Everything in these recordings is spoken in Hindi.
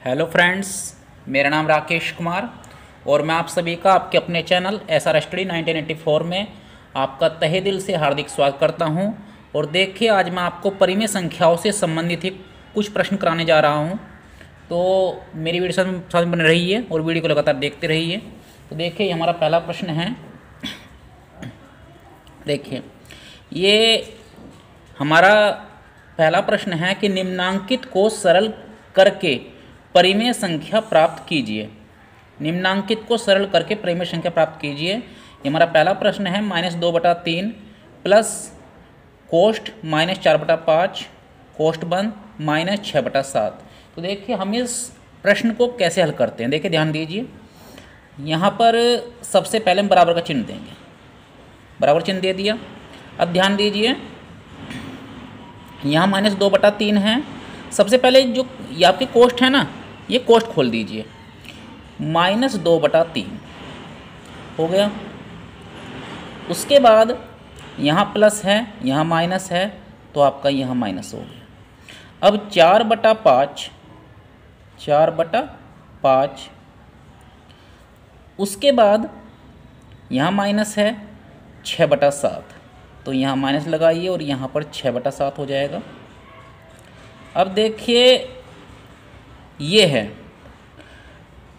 हेलो फ्रेंड्स, मेरा नाम राकेश कुमार और मैं आप सभी का आपके अपने चैनल SR स्टडी 1984 में आपका तहे दिल से हार्दिक स्वागत करता हूं। और देखिए, आज मैं आपको परिमेय संख्याओं से संबंधित ही कुछ प्रश्न कराने जा रहा हूं, तो मेरी वीडियो साथ बने रहिए और वीडियो को लगातार देखते रहिए। तो देखिए, ये हमारा पहला प्रश्न है। देखिए, ये हमारा पहला प्रश्न है कि निम्नांकित को सरल करके परिमेय संख्या प्राप्त कीजिए। निम्नांकित को सरल करके परिमेय संख्या प्राप्त कीजिए, ये हमारा पहला प्रश्न है। -2/3 प्लस कोष्ठ -4/5 कोष्ठ बंद -6/7। तो देखिए, हम इस प्रश्न को कैसे हल करते हैं। देखिए, ध्यान दीजिए, यहाँ पर सबसे पहले हम बराबर का चिन्ह देंगे। बराबर चिन्ह दे दिया। अब ध्यान दीजिए, यहाँ -2/3 है। सबसे पहले जो ये आपके कोष्ठ है ना, ये कोष्ठ खोल दीजिए। -2/3 हो गया। उसके बाद यहाँ प्लस है, यहाँ माइनस है, तो आपका यहाँ माइनस हो गया। अब 4/5, 4/5। उसके बाद यहाँ माइनस है 6/7, तो यहाँ माइनस लगाइए और यहाँ पर 6/7 हो जाएगा। अब देखिए, ये है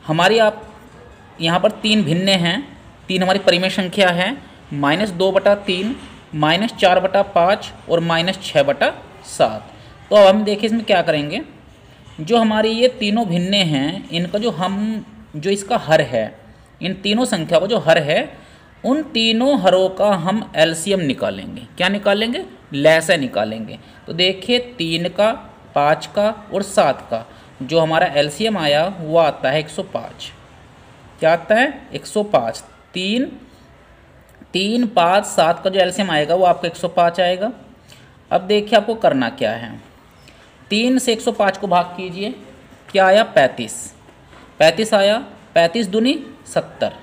हमारी, आप यहाँ पर 3 भिन्न हैं। 3 हमारी परिमेय संख्या है, -2/3, -4/5 और -6/7। तो अब हम देखिए इसमें क्या करेंगे। जो हमारी ये तीनों भिन्न हैं, इनका जो इसका हर है, इन तीनों संख्या को जो हर है, उन तीनों हरों का हम एलसीएम निकालेंगे। क्या निकालेंगे? लसाअ निकालेंगे। तो देखिए, 3 का, 5 का और 7 का जो हमारा एलसीएम आया वो आता है 105। क्या आता है? 105। 3, 5, 7 का जो एलसीएम आएगा वो आपका 105 आएगा। अब देखिए, आपको करना क्या है। 3 से 105 को भाग कीजिए। क्या आया? 35। 35 आया। 35 दूनी 70।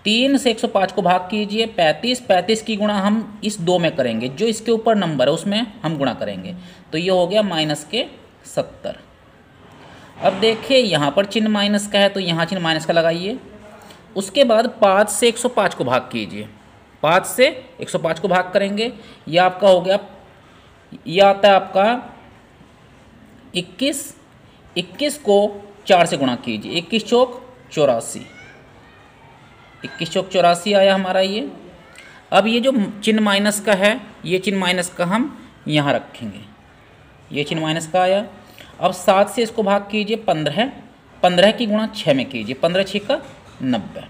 3 से 105 को भाग कीजिए। 35 की गुणा हम इस 2 में करेंगे, जो इसके ऊपर नंबर है उसमें हम गुणा करेंगे। तो ये हो गया -70। अब देखिए, यहाँ पर चिन्ह माइनस का है, तो यहाँ चिन्ह माइनस का लगाइए। उसके बाद 5 से 105 को भाग कीजिए। 5 से 105 को भाग करेंगे, ये आपका हो गया, ये आता है आपका 21। 21 को 4 से गुणा कीजिए। 21 चौक 84। 21 चौक 84 आया हमारा ये। अब ये जो चिन्ह माइनस का है, ये चिन्ह माइनस का हम यहाँ रखेंगे। ये चिन्ह माइनस का आया। अब 7 से इसको भाग कीजिए। 15 की गुणा 6 में कीजिए। 15 6 का 90।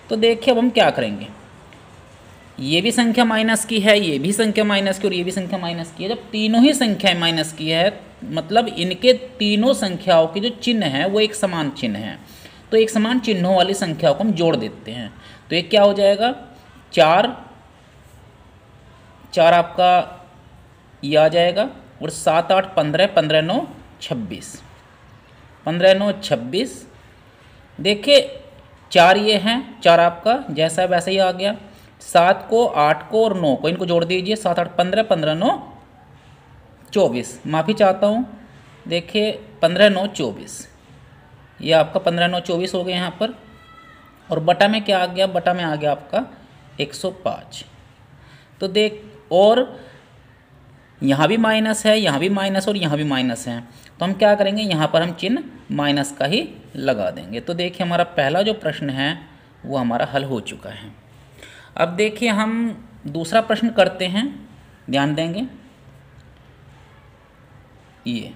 तो देखिए, अब हम क्या करेंगे। ये भी संख्या माइनस की है, ये भी संख्या माइनस की और ये भी संख्या माइनस की है। जब तीनों ही संख्याएं माइनस की है, मतलब इनके तीनों संख्याओं के जो चिन्ह है वो एक समान चिन्ह है। तो एक समान चिन्हों वाली संख्याओं को हम जोड़ देते हैं। तो ये क्या हो जाएगा? 4 आपका ये आ जाएगा, और 7 8 15, 15 9 26, 15 9 26। देखिए, 4 ये हैं, 4 आपका जैसा वैसा ही आ गया। 7 को, 8 को और 9 को, इनको जोड़ दीजिए। 7 8 15, 15 9 24। माफ़ी चाहता हूँ। देखिए, 15 9 24, ये आपका 15 9 24 हो गए यहाँ पर। और बटा में क्या आ गया? बटा में आ गया आपका 105। तो देख, और यहाँ भी माइनस है, यहाँ भी माइनस और यहाँ भी माइनस है, तो हम क्या करेंगे, यहाँ पर हम चिन्ह माइनस का ही लगा देंगे। तो देखिए, हमारा पहला जो प्रश्न है वो हमारा हल हो चुका है। अब देखिए, हम दूसरा प्रश्न करते हैं। ध्यान देंगे, ये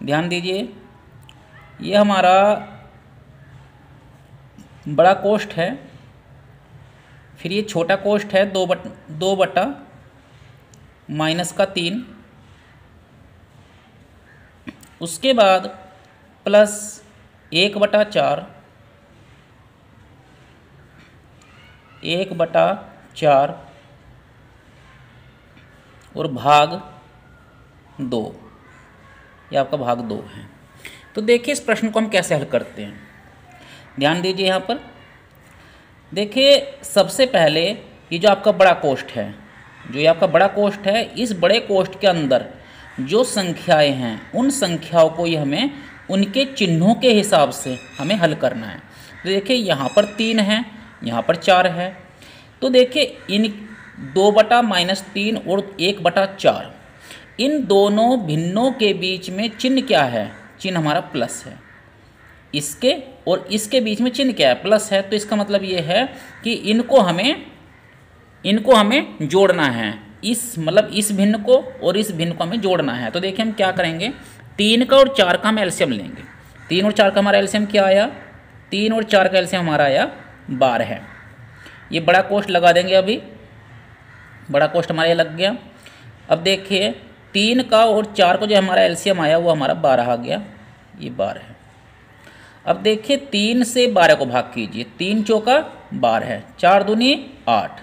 ध्यान दीजिए, ये हमारा बड़ा कोष्ठ है, फिर ये छोटा कोष्ठ है 2 बटा -3। उसके बाद प्लस 1/4, 1/4 और भाग 2। ये आपका भाग 2 है। तो देखिए, इस प्रश्न को हम कैसे हल करते हैं। ध्यान दीजिए, यहाँ पर देखिए, सबसे पहले ये जो आपका बड़ा कोष्ठ है, जो ये आपका बड़ा कोष्ठ है, इस बड़े कोष्ठ के अंदर जो संख्याएं हैं उन संख्याओं को ये हमें उनके चिन्हों के हिसाब से हमें हल करना है। तो देखिए यहाँ पर 3 है, यहाँ पर 4 है। तो देखिए इन 2/-3 और 1/4 इन दोनों भिन्नों के बीच में चिन्ह क्या है? चिन्ह हमारा प्लस है। इसके और इसके बीच में चिन्ह क्या है? प्लस है। तो इसका मतलब ये है कि इनको हमें जोड़ना है। इस भिन्न को और इस भिन्न को हमें जोड़ना है। तो देखिए हम क्या करेंगे, 3 का और 4 का हम एलसीएम लेंगे। 3 और 4 का हमारा एलसीएम क्या आया? 3 और 4 का एलसीएम हमारा आया 12 है। ये बड़ा कोष्ठ लगा देंगे। अभी बड़ा कोष्ठ हमारा ये लग गया। अब देखिए 3 का और 4 को जो हमारा एलसीएम आया वो हमारा 12 आ गया। ये 12 है। अब देखिए 3 से 12 को भाग कीजिए। 3 चौका 12 है, 4 दूनी 8।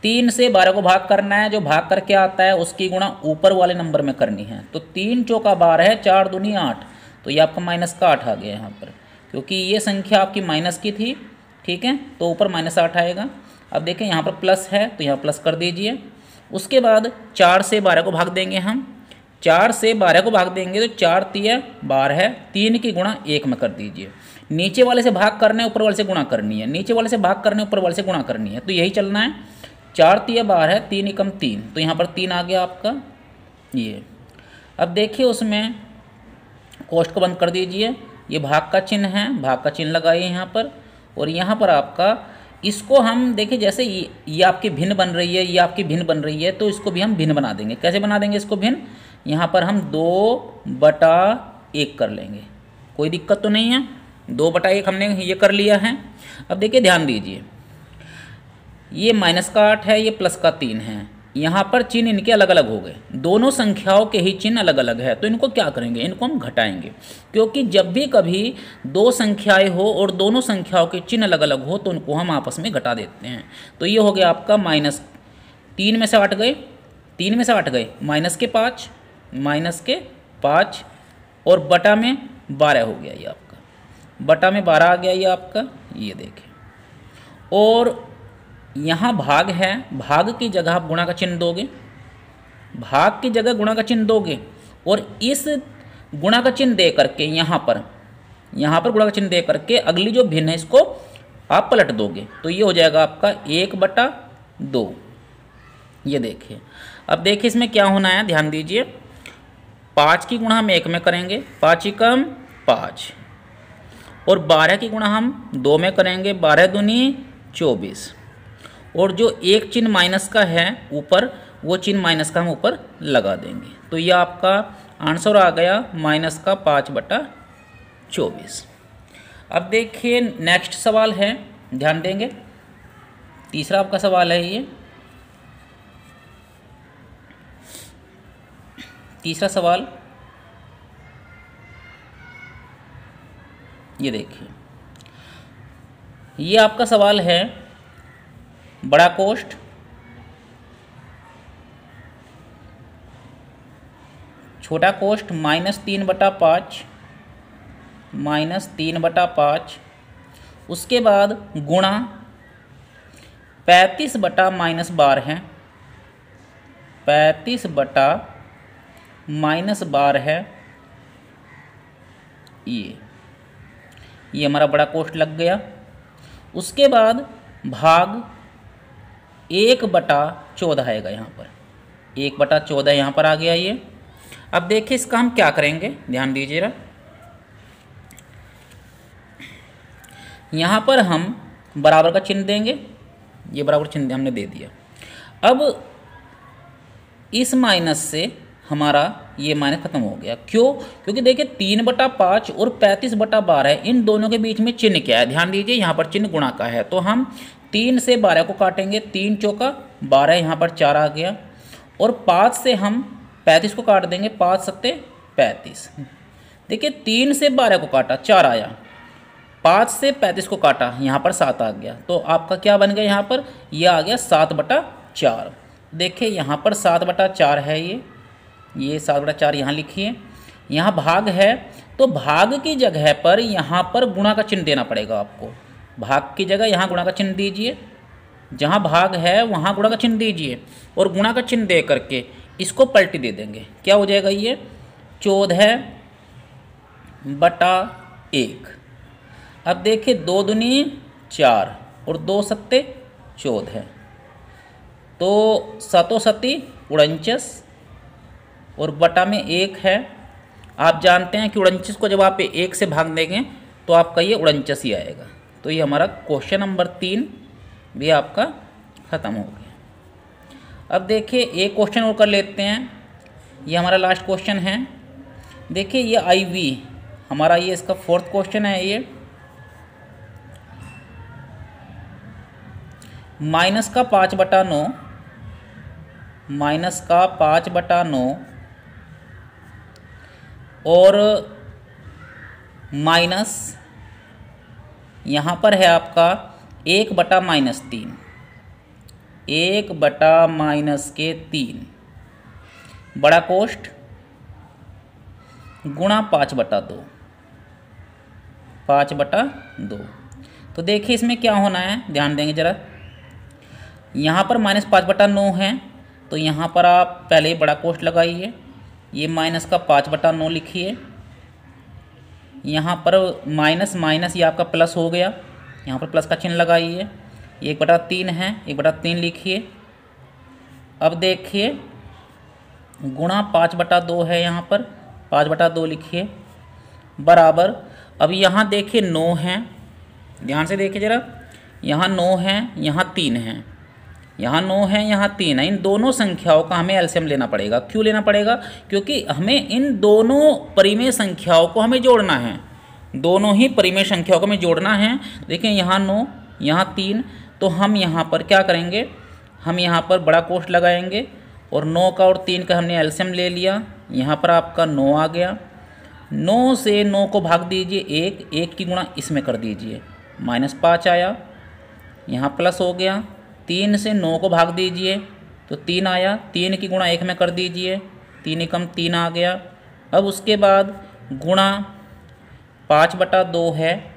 3 से 12 को भाग करना है, जो भाग करके आता है उसकी गुणा ऊपर वाले नंबर में करनी है। तो 3 चौका 12 है, 4 दूनी 8। तो ये आपका माइनस का 8 आ गया यहाँ पर, क्योंकि ये संख्या आपकी माइनस की थी। ठीक है, तो ऊपर -8 आएगा। अब देखें यहाँ पर प्लस है तो यहाँ प्लस कर दीजिए। उसके बाद 4 से 12 को भाग देंगे हम। 4 से 12 को भाग देंगे तो 4 तिया 12 है, 3 की गुणा 1 में कर दीजिए। नीचे वाले से भाग करना है, ऊपर वाले से गुणा करनी है। नीचे वाले से भाग करना है, ऊपर वाले से गुणा करनी है। तो यही चलना है। 4 तिया 12 है, 3 एकम 3, तो यहाँ पर 3 आ गया आपका ये। अब देखिए उसमें कोष्ठ को बंद कर दीजिए। ये भाग का चिन्ह है, भाग का चिन्ह लगाइए यहाँ पर। और यहाँ पर आपका इसको हम देखिए, जैसे ये आपकी भिन्न बन रही है, ये आपकी भिन्न बन रही है, तो इसको भी हम भिन्न बना देंगे। कैसे बना देंगे इसको भिन्न? यहाँ पर हम 2/1 कर लेंगे। कोई दिक्कत तो नहीं है। 2/1 हमने ये कर लिया है। अब देखिए ध्यान दीजिए, ये -8 है, ये +3 है। यहाँ पर चिन्ह इनके अलग अलग हो गए। दोनों संख्याओं के ही चिन्ह अलग अलग है। तो इनको क्या करेंगे? इनको हम घटाएंगे, क्योंकि जब भी कभी 2 संख्याएं हो और दोनों संख्याओं के चिन्ह अलग अलग हो तो उनको हम आपस में घटा देते हैं। तो ये हो गया आपका -3 में से 8 गए, 3 में से 8 गए, -5 और बटा में 12 हो गया। ये आपका बटा में 12 आ गया। ये आपका ये देखें। और यहाँ भाग है, भाग की जगह आप गुणा का चिन्ह दोगे, भाग की जगह गुणा का चिन्ह दोगे। और इस गुणा का चिन्ह दे करके यहाँ पर गुणा का चिन्ह दे करके अगली जो भिन्न है इसको आप पलट दोगे। तो ये हो जाएगा आपका 1/2। ये देखिए। अब देखिए इसमें क्या होना है, ध्यान दीजिए। 5 की गुणा हम 1 में करेंगे, 5 एकम 5। और 12 की गुणा हम 2 में करेंगे, 12 दूनी 24। और जो एक चिन्ह माइनस का है ऊपर, वो चिन्ह माइनस का हम ऊपर लगा देंगे। तो ये आपका आंसर आ गया -5/24। अब देखिए नेक्स्ट सवाल है, ध्यान देंगे। तीसरा आपका सवाल है ये। तीसरा सवाल ये देखिए, ये आपका सवाल है बड़ा कोष्ठ छोटा कोष्ठ -3/5 उसके बाद गुणा 35/-12 है, 35/-12 है। ये हमारा बड़ा कोष्ठ लग गया। उसके बाद भाग 1/14 आएगा यहाँ पर, 1/14 यहाँ पर आ गया ये। अब देखिए इसका हम क्या करेंगे, ध्यान दीजिएगा। यहाँ पर हम बराबर का चिन्ह देंगे, ये बराबर चिन्ह हमने दे दिया। अब इस माइनस से हमारा ये माइनस खत्म हो गया। क्यों? क्योंकि देखिए 3/5 और 35/12 इन दोनों के बीच में चिन्ह क्या है? ध्यान दीजिए, यहाँ पर चिन्ह गुणा का है। तो हम 3 से 12 को काटेंगे, 3 चौका 12, यहाँ पर 4 आ गया। और 5 से हम 35 को काट देंगे, 5 सत्ते 35। देखिए 3 से 12 को काटा, 4 आया। 5 से 35 को काटा, यहाँ पर 7 आ गया। तो आपका क्या बन गया यहाँ पर? यह आ गया 7/4। देखिए यहाँ पर 7/4 है ये 7/4 यहाँ लिखिए। यहाँ भाग है, तो भाग की जगह पर यहाँ पर गुणा का चिन्ह देना पड़ेगा आपको। भाग की जगह यहाँ गुणा का चिन्ह दीजिए, जहाँ भाग है वहाँ गुणा का चिन्ह दीजिए। और गुणा का चिन्ह दे करके इसको पलटी दे देंगे, क्या हो जाएगा ये 14/1। अब देखिए 2 दूनी 4 और 2 सत्ते 14, तो 7 सती 49 और बटा में 1 है। आप जानते हैं कि 49 को जब आप 1 से भाग देंगे तो आपका ये 49 ही आएगा। तो ये हमारा क्वेश्चन नंबर 3 भी आपका ख़त्म हो गया। अब देखिए एक क्वेश्चन और कर लेते हैं, ये हमारा लास्ट क्वेश्चन है। देखिए ये IV हमारा ये इसका 4th क्वेश्चन है। ये माइनस का 5/9 और माइनस यहाँ पर है आपका 1/-3, 1/-3 बड़ा कोष्ठ गुणा 5/2, 5/2। तो देखिए इसमें क्या होना है, ध्यान देंगे ज़रा। यहाँ पर -5/9 है, तो यहाँ पर आप पहले ही बड़ा कोष्ठ लगाइए, ये माइनस का 5/9 लिखिए। यहाँ पर माइनस माइनस ये आपका प्लस हो गया, यहाँ पर प्लस का चिन्ह लगाइए। 1/3 है, 1/3 लिखिए। अब देखिए गुणा 5/2 है, यहाँ पर 5/2 लिखिए बराबर। अब यहाँ देखिए 9 है, ध्यान से देखिए ज़रा, यहाँ 9 है, यहाँ 3 है, यहाँ 9 है, यहाँ 3 है। इन दोनों संख्याओं का हमें एलसीएम लेना पड़ेगा। क्यों लेना पड़ेगा? क्योंकि हमें इन दोनों परिमेय संख्याओं को हमें जोड़ना है, दोनों ही परिमेय संख्याओं को हमें जोड़ना है। देखिए यहाँ 9, यहाँ 3, तो हम यहाँ पर क्या करेंगे, हम यहाँ पर बड़ा कोष्ठ लगाएंगे और 9 का और 3 का हमने एलसीएम ले लिया। यहाँ पर आपका 9 आ गया, 9 से 9 को भाग दीजिए 1 की गुणा इसमें कर दीजिए, -5 आया। यहाँ प्लस हो गया, 3 से 9 को भाग दीजिए तो 3 आया, 3 की गुणा 1 में कर दीजिए, 3 एकम 3 आ गया। अब उसके बाद गुणा 5/2 है।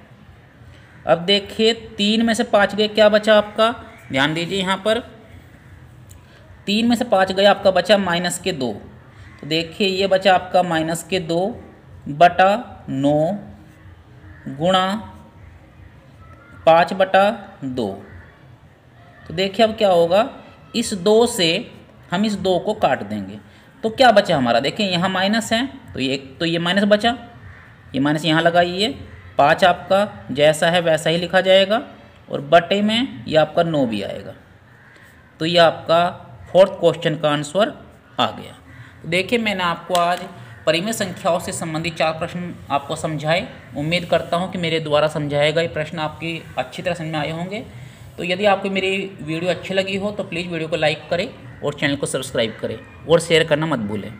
अब देखिए 3 में से 5 गए, क्या बचा आपका, ध्यान दीजिए यहाँ पर 3 में से 5 गया, आपका बचा -2। तो देखिए ये बचा आपका -2/9 गुणा 5/2। तो देखिए अब क्या होगा, इस 2 से हम इस 2 को काट देंगे तो क्या बचा हमारा, देखिए यहाँ माइनस है तो ये माइनस बचा, ये माइनस यहाँ लगाइए। 5 आपका जैसा है वैसा ही लिखा जाएगा और बटे में ये आपका 9 भी आएगा। तो ये आपका 4th क्वेश्चन का आंसर आ गया। तो देखिए मैंने आपको आज परिमेय संख्याओं से संबंधित 4 प्रश्न आपको समझाए। उम्मीद करता हूँ कि मेरे द्वारा समझाए गए प्रश्न आपकी अच्छी तरह समझ में आए होंगे। तो यदि आपको मेरी वीडियो अच्छी लगी हो तो प्लीज़ वीडियो को लाइक करें और चैनल को सब्सक्राइब करें और शेयर करना मत भूलें।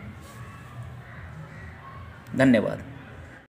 धन्यवाद।